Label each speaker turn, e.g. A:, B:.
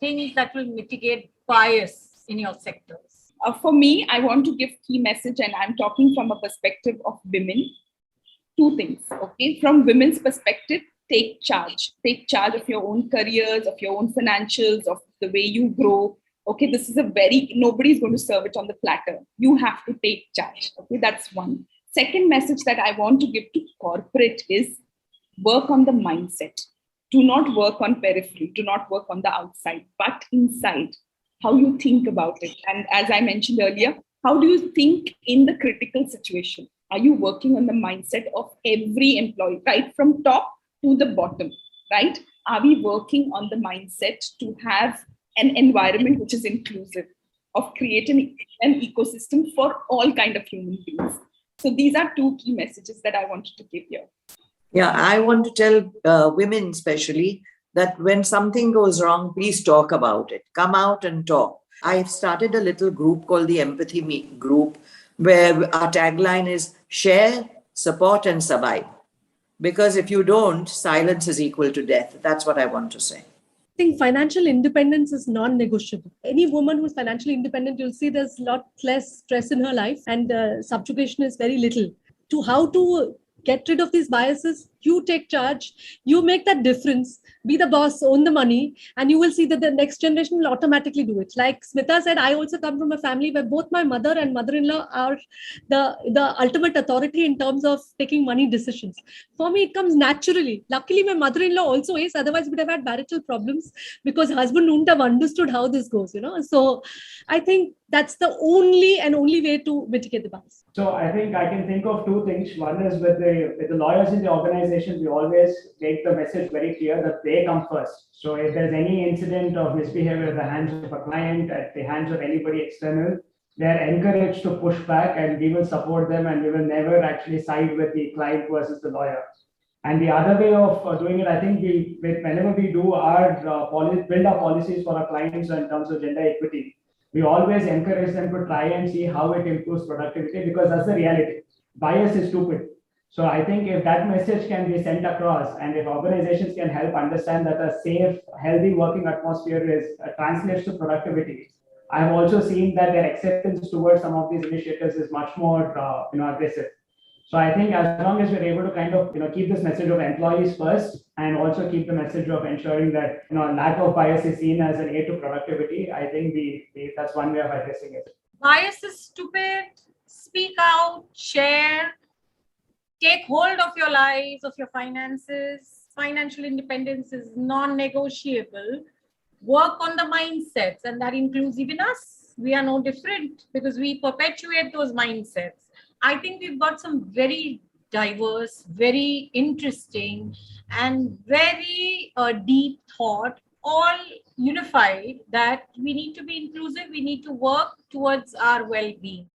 A: things that will mitigate bias in your sectors?
B: For me, I want to give key message, and I'm talking from a perspective of women. Two things, okay? From women's perspective, take charge. Take charge of your own careers, of your own financials, of the way you grow. Okay, this is nobody's going to serve it on the platter. You have to take charge. Okay, that's one. Second message that I want to give to corporate is work on the mindset. Do not work on periphery. Do not work on the outside, but inside, how you think about it. And as I mentioned earlier, how do you think in the critical situation? Are you working on the mindset of every employee, right from top to the bottom, right? Are we working on the mindset to have an environment which is inclusive, of creating an ecosystem for all kind of human beings? So these are two key messages that I wanted to give here.
C: Yeah, I want to tell women especially that when something goes wrong, please talk about it. Come out and talk. I've started a little group called the Empathy Group, where our tagline is share, support, and survive. Because if you don't, silence is equal to death. That's what I want to say.
D: I think financial independence is non-negotiable. Any woman who's financially independent, you'll see there's a lot less stress in her life, and subjugation is very little. To how to get rid of these biases, you take charge, you make that difference, be the boss, own the money, and you will see that the next generation will automatically do it. Like Smita said, I also come from a family where both my mother and mother-in-law are the ultimate authority in terms of taking money decisions. For me, it comes naturally. Luckily, my mother-in-law also is, otherwise we'd have had marital problems because husband wouldn't have understood how this goes, So I think that's the only way to mitigate the bias.
E: So I think I can think of two things. One is with the lawyers in the organization, we always make the message very clear that they come first. So if there's any incident of misbehavior at the hands of a client, at the hands of anybody external, they're encouraged to push back, and we will support them, and we will never actually side with the client versus the lawyer. And the other way of doing it, I think whenever we do build our policies for our clients in terms of gender equity, we always encourage them to try and see how it improves productivity, because that's the reality. Bias is stupid. So I think if that message can be sent across, and if organizations can help understand that a safe, healthy working atmosphere translates to productivity, I have also seen that their acceptance towards some of these initiatives is much more aggressive. So I think as long as we're able to kind of keep this message of employees first, and also keep the message of ensuring that lack of bias is seen as an aid to productivity, I think that's one way of addressing it.
A: Bias is stupid. Speak out, share, take hold of your lives, of your finances. Financial independence is non-negotiable. Work on the mindsets, and that includes even us. We are no different because we perpetuate those mindsets. I think we've got some very diverse, very interesting, and very deep thought, all unified, that we need to be inclusive, we need to work towards our well-being.